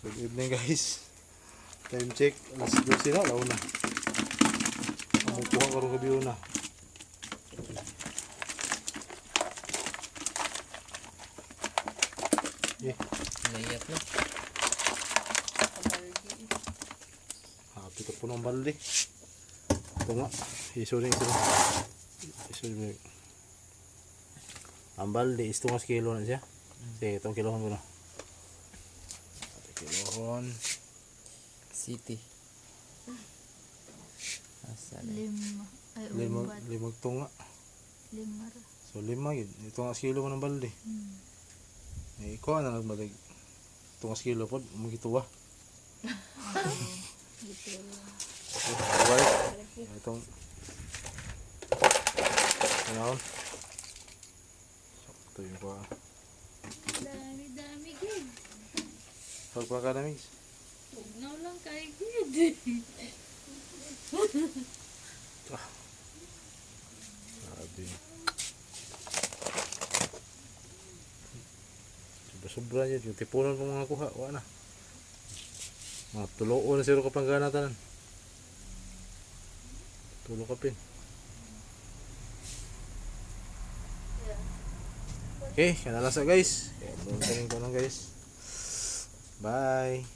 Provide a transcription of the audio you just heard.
Good evening guys. Time check. Alas 12 na. Launa. Mamukuha karong gabi na. Naiyak na. Happy ka po ng balde. Ito nga. Isuring ito. Isuring. Ang balde is 2 kilo na siya. Sige, itong kilohon ko na. Kilohon. City. Asa na? Limag tunga. Lima. So 5 yun. Ito nga kilo ko ng balde. Eh, ikaw na nagbalag. Ito nga kilo po. Magituwa. Balik. Itong ngayon. Sakto yung pa. Dami gid. Pagpakadamig. Ugnaw lang kay gid. Sabi. Sobra yun. Yung tipunan kong mga kuha. Wala na. Mga tuloon na siro kapang ganatanan. Tulo ka pin. Okay, kanalasa guys. Kaya doon ko lang guys. Bye.